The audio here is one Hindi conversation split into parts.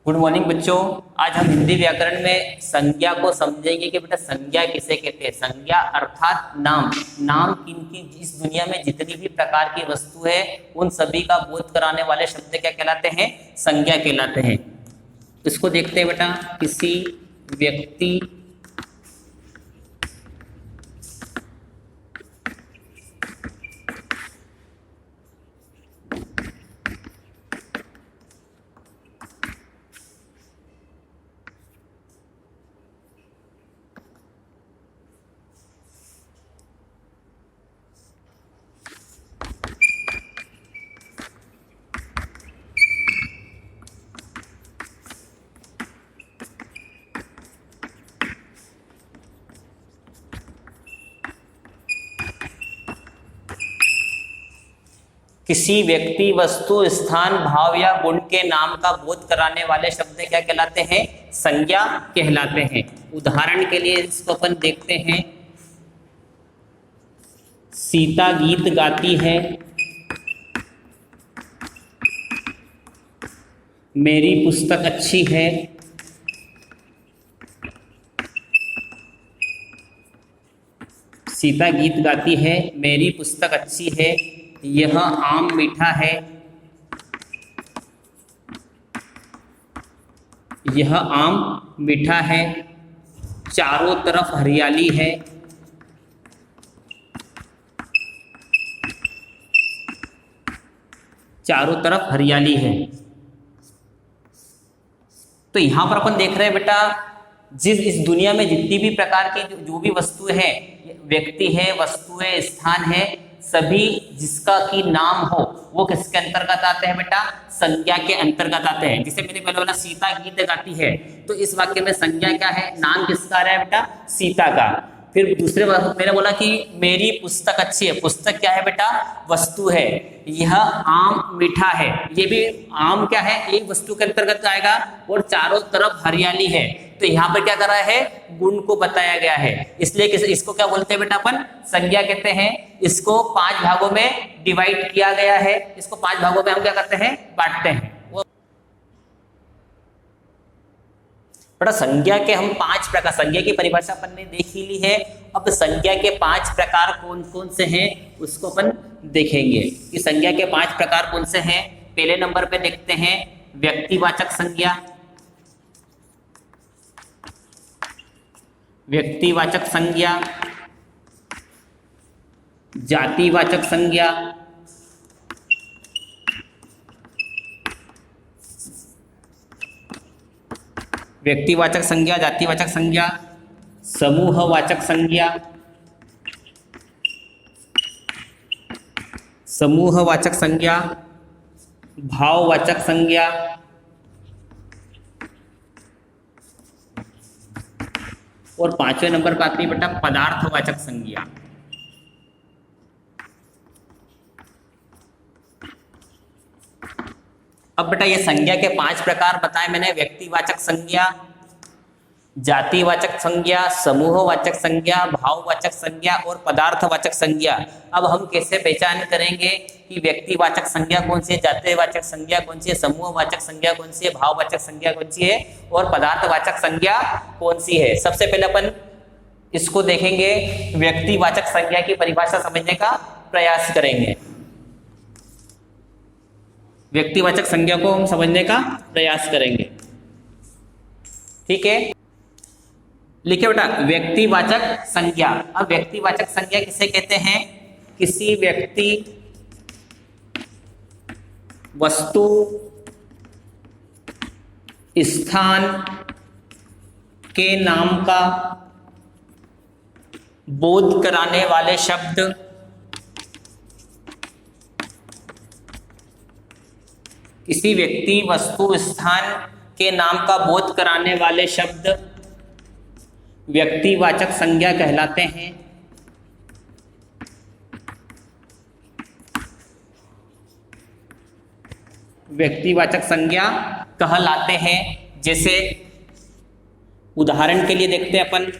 गुड मॉर्निंग बच्चों। आज हम हिंदी व्याकरण में संज्ञा को समझेंगे कि बेटा संज्ञा किसे कहते हैं। संज्ञा अर्थात नाम। नाम किनकी इस दुनिया में जितनी भी प्रकार की वस्तु है उन सभी का बोध कराने वाले शब्द क्या कहलाते हैं? संज्ञा कहलाते हैं। इसको देखते हैं बेटा। किसी व्यक्ति किसी व्यक्ति, वस्तु, स्थान, भाव या गुण के नाम का बोध कराने वाले शब्द क्या कहलाते हैं? संज्ञा कहलाते हैं। उदाहरण के लिए इसको अपन देखते हैं। सीता गीत गाती है, मेरी पुस्तक अच्छी है, सीता गीत गाती है, मेरी पुस्तक अच्छी है, यह आम मीठा है, यह आम मीठा है, चारों तरफ हरियाली है, चारों तरफ हरियाली है। तो यहां पर अपन देख रहे हैं बेटा, इस दुनिया में जितनी भी प्रकार की जो भी वस्तु है, व्यक्ति है, वस्तु है, स्थान है, सभी जिसका की नाम हो वो किसके अंतर्गत आते हैं बेटा? संज्ञा के अंतर्गत आते हैं। जैसे मैंने पहले बोला सीता गीत गाती है, तो इस वाक्य में संज्ञा क्या है? नाम किसका आ रहा है बेटा? सीता का। फिर दूसरे मैंने बोला कि मेरी पुस्तक अच्छी है, पुस्तक क्या है बेटा? वस्तु है। यह आम मीठा है, ये भी आम क्या है? एक वस्तु के अंतर्गत आएगा। और चारों तरफ हरियाली है, तो यहाँ पर क्या कर रहा है? गुण को बताया गया है, इसलिए इसको क्या बोलते हैं बेटा? अपन संज्ञा कहते हैं। इसको 5 भागों में डिवाइड किया गया है। इसको 5 भागों में हम क्या करते हैं? बांटते हैं। बेटा संज्ञा के हम 5 प्रकार, संज्ञा की परिभाषा अपन ने देख ही ली है। अब संज्ञा के 5 प्रकार कौन कौन से हैं उसको अपन देखेंगे कि संज्ञा के 5 प्रकार कौन से हैं। पहले नंबर पे देखते हैं व्यक्तिवाचक संज्ञा। व्यक्तिवाचक संज्ञा, जातिवाचक संज्ञा, व्यक्तिवाचक संज्ञा, जातिवाचक संज्ञा, समूहवाचक संज्ञा, समूहवाचक संज्ञा, भाववाचक संज्ञा, और 5वें नंबर पर आती है बेटा पदार्थवाचक संज्ञा। अब बेटा ये संज्ञा के 5 प्रकार बताए मैंने। व्यक्तिवाचक संज्ञा, जातिवाचक संज्ञा, समूहवाचक संज्ञा, भाववाचक संज्ञा और पदार्थवाचक संज्ञा। अब हम कैसे पहचान करेंगे कि व्यक्तिवाचक संज्ञा कौन सी है, जातिवाचक संज्ञा कौन सी है, समूहवाचक संज्ञा कौन सी है, भाववाचक संज्ञा कौन सी है और पदार्थवाचक संज्ञा कौन सी है? सबसे पहले अपन इसको देखेंगे, व्यक्तिवाचक संज्ञा की परिभाषा समझने का प्रयास करेंगे। व्यक्तिवाचक संज्ञा को हम समझने का प्रयास करेंगे, ठीक है। लिखिए बेटा व्यक्तिवाचक संज्ञा। अब व्यक्तिवाचक संज्ञा किसे कहते हैं? किसी व्यक्ति, वस्तु, स्थान के नाम का बोध कराने वाले शब्द, किसी व्यक्ति, वस्तु, स्थान के नाम का बोध कराने वाले शब्द व्यक्तिवाचक संज्ञा कहलाते हैं। व्यक्तिवाचक संज्ञा कहलाते हैं। जैसे उदाहरण के लिए देखते हैं अपन,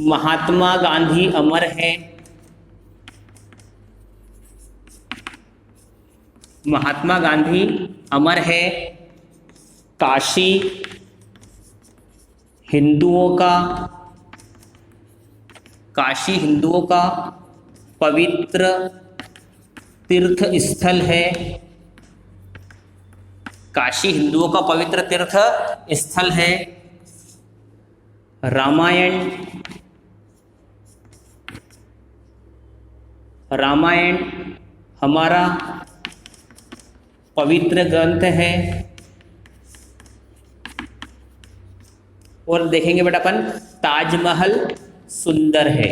महात्मा गांधी अमर है, महात्मा गांधी अमर है। काशी हिंदुओं का पवित्र तीर्थ स्थल है। काशी हिंदुओं का पवित्र तीर्थ स्थल है। रामायण हमारा पवित्र ग्रंथ है। और देखेंगे बेटा अपन, ताजमहल सुंदर है।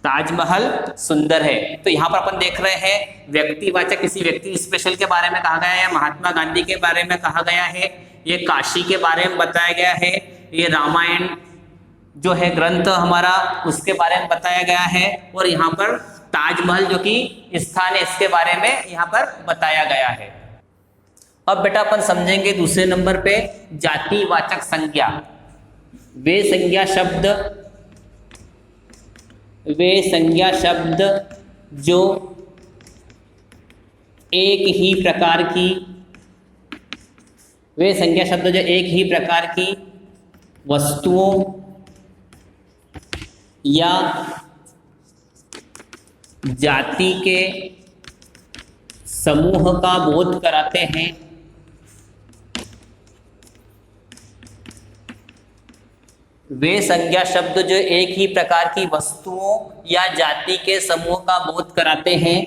ताजमहल सुंदर है। तो यहाँ पर अपन देख रहे हैं व्यक्तिवाचक, किसी व्यक्ति स्पेशल के बारे में कहा गया है, महात्मा गांधी के बारे में कहा गया है, ये काशी के बारे में बताया गया है, ये रामायण जो है ग्रंथ हमारा उसके बारे में बताया गया है, और यहाँ पर ताजमहल जो कि स्थान है इसके बारे में यहाँ पर बताया गया है। अब बेटा अपन समझेंगे दूसरे नंबर पे जातिवाचक संज्ञा। वे संज्ञा शब्द जो एक ही प्रकार की वस्तुओं या जाति के समूह का बोध कराते हैं। वे संज्ञा शब्द जो एक ही प्रकार की वस्तुओं या जाति के समूह का बोध कराते हैं,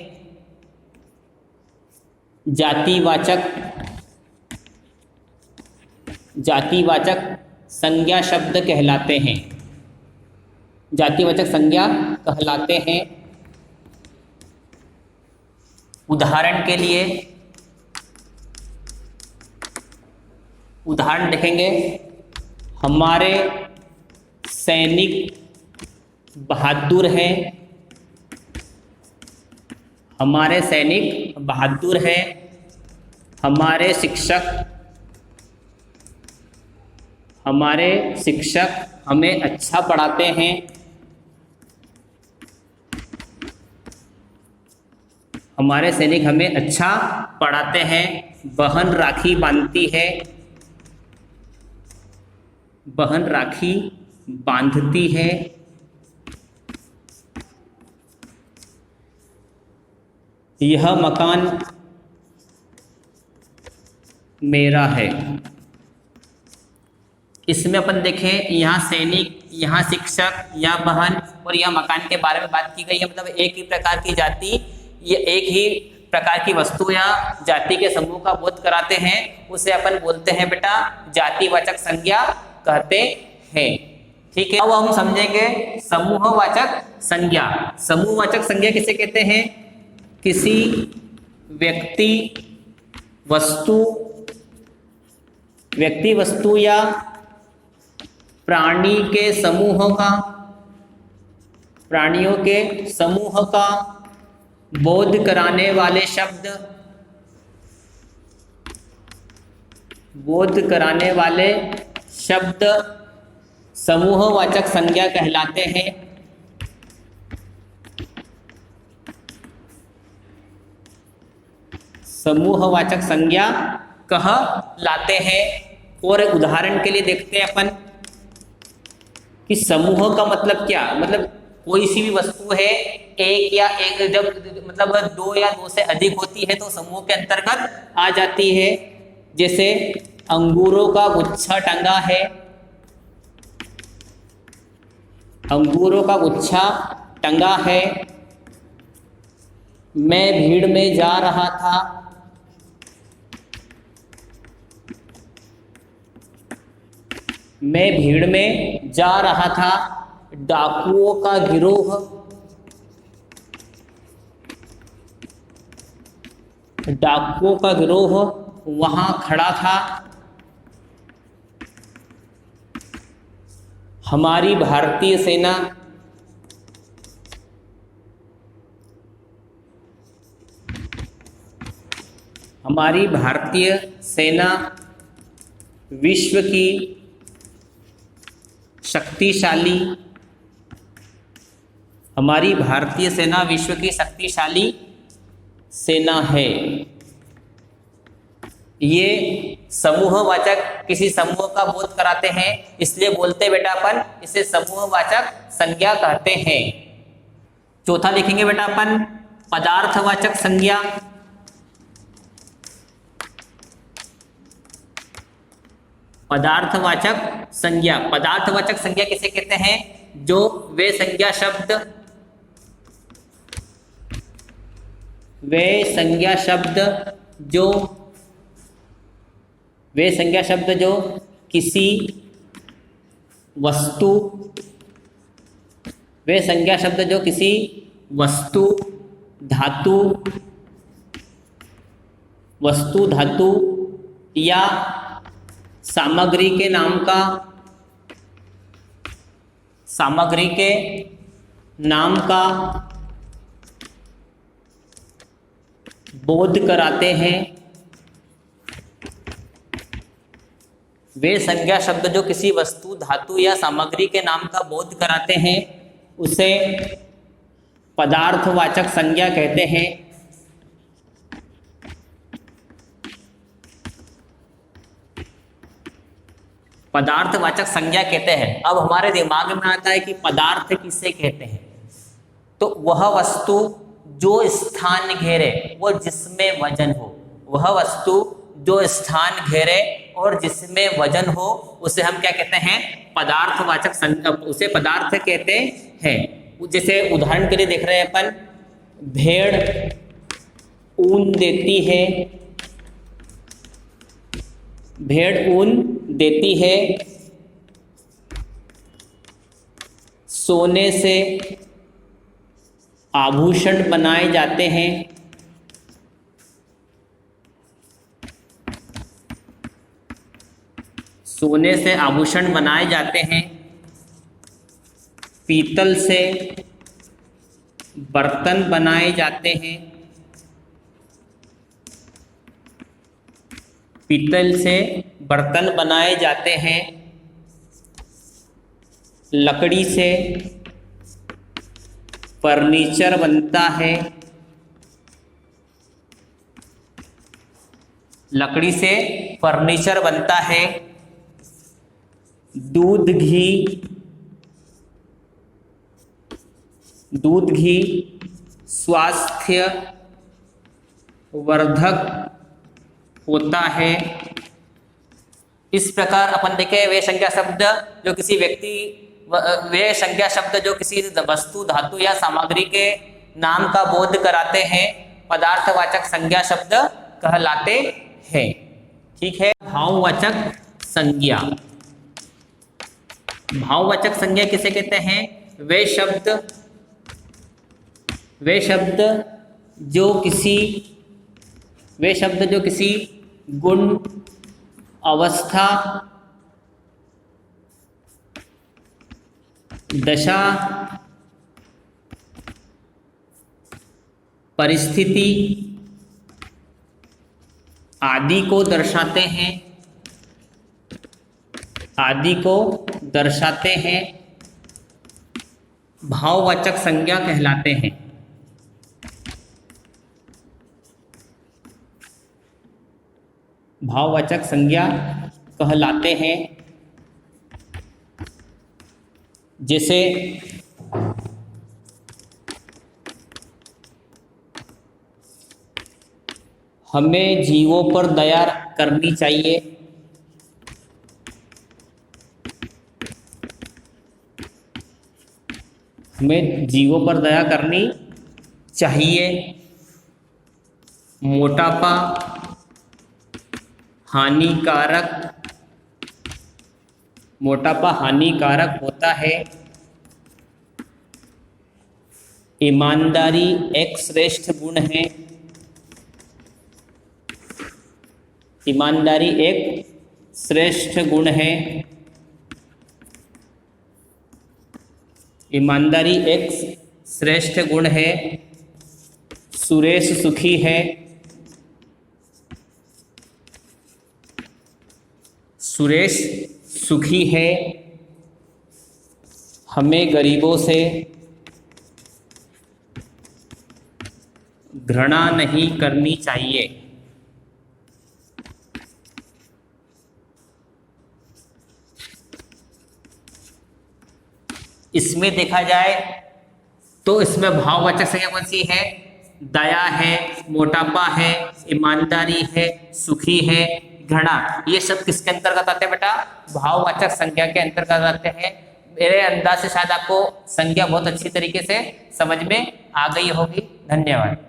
जातिवाचक संज्ञा शब्द कहलाते हैं। जातिवाचक संज्ञा कहलाते हैं। उदाहरण के लिए उदाहरण देखेंगे, हमारे सैनिक बहादुर हैं। हमारे शिक्षक हमें अच्छा पढ़ाते हैं। हमारे सैनिक हमें अच्छा पढ़ाते हैं। बहन राखी बांधती है। यह मकान मेरा है। इसमें अपन देखें, यहाँ सैनिक, यहाँ शिक्षक, यहाँ बहन और यहाँ मकान के बारे में बात की गई है। मतलब एक ही प्रकार की जाति, ये एक ही प्रकार की वस्तु या जाति के समूह का बोध कराते हैं, उसे अपन बोलते हैं बेटा जातिवाचक संज्ञा कहते हैं। ठीक है, अब हम समझेंगे समूहवाचक संज्ञा। समूहवाचक संज्ञा किसे कहते हैं? किसी व्यक्ति वस्तु या प्राणियों के समूह का बोध कराने वाले शब्द समूहवाचक संज्ञा कहलाते हैं। समूहवाचक संज्ञा कहलाते हैं। और उदाहरण के लिए देखते हैं अपन कि समूह का मतलब क्या। मतलब कोई सी भी वस्तु है, एक या एक, जब मतलब दो या दो से अधिक होती है तो समूह के अंतर्गत आ जाती है। जैसे अंगूरों का गुच्छा टंगा है। अंगूरों का गुच्छा टंगा है। मैं भीड़ में जा रहा था। मैं भीड़ में जा रहा था। डाकुओं का गिरोह वहां खड़ा था। हमारी भारतीय सेना विश्व की हमारी भारतीय सेना विश्व की शक्तिशाली सेना है। ये समूहवाचक किसी समूह का बोध कराते हैं, इसलिए बोलते बेटा अपन इसे समूहवाचक संज्ञा कहते हैं। चौथा लिखेंगे बेटा अपन पदार्थवाचक संज्ञा। पदार्थवाचक संज्ञा, पदार्थवाचक संज्ञा किसे कहते हैं? जो वे संज्ञा शब्द जो किसी वस्तु धातु या सामग्री के नाम का बोध कराते हैं। वे संज्ञा शब्द जो किसी वस्तु धातु या सामग्री के नाम का बोध कराते हैं उसे पदार्थवाचक संज्ञा कहते हैं। पदार्थवाचक संज्ञा कहते हैं। अब हमारे दिमाग में आता है कि पदार्थ किसे कहते हैं? तो वह वस्तु जो स्थान घेरे वो जिसमें वजन हो, वह वस्तु जो स्थान घेरे और जिसमें वजन हो उसे हम क्या कहते हैं? पदार्थवाचक संज्ञा, उसे पदार्थ कहते हैं। जैसे उदाहरण के लिए देख रहे हैं अपन, भेड़ ऊन देती है, भेड़ ऊन देती है, सोने से आभूषण बनाए जाते हैं, सोने से आभूषण बनाए जाते हैं, पीतल से बर्तन बनाए जाते हैं, पीतल से बर्तन बनाए जाते हैं, लकड़ी से फर्नीचर बनता है, लकड़ी से फर्नीचर बनता है, दूध घी स्वास्थ्य वर्धक होता है। इस प्रकार अपन देखें वे संज्ञा शब्द जो किसी वस्तु धातु या सामग्री के नाम का बोध कराते हैं पदार्थवाचक संज्ञा शब्द कहलाते हैं। ठीक है। भाववाचक संज्ञा, भाववाचक संज्ञा किसे कहते हैं? वे शब्द जो किसी गुण, अवस्था, दशा, परिस्थिति आदि को दर्शाते हैं, भाववाचक संज्ञा कहलाते हैं। भाववाचक संज्ञा कहलाते हैं। जैसे हमें जीवों पर दया करनी चाहिए, हमें जीवों पर दया करनी चाहिए, मोटापा हानिकारक होता है, ईमानदारी एक श्रेष्ठ गुण है, ईमानदारी एक श्रेष्ठ गुण है, ईमानदारी एक श्रेष्ठ गुण है, सुरेश सुखी है, सुरेश सुखी है, हमें गरीबों से घृणा नहीं करनी चाहिए। इसमें देखा जाए तो इसमें भाववाचक संज्ञा कौन सी है? दया है, मोटापा है, ईमानदारी है, सुखी है, घृणा। ये सब किसके अंतर्गत आते हैं बेटा? भाववाचक संज्ञा के अंतर्गत आते हैं। मेरे अंदाज से शायद आपको संज्ञा बहुत अच्छी तरीके से समझ में आ गई होगी। धन्यवाद।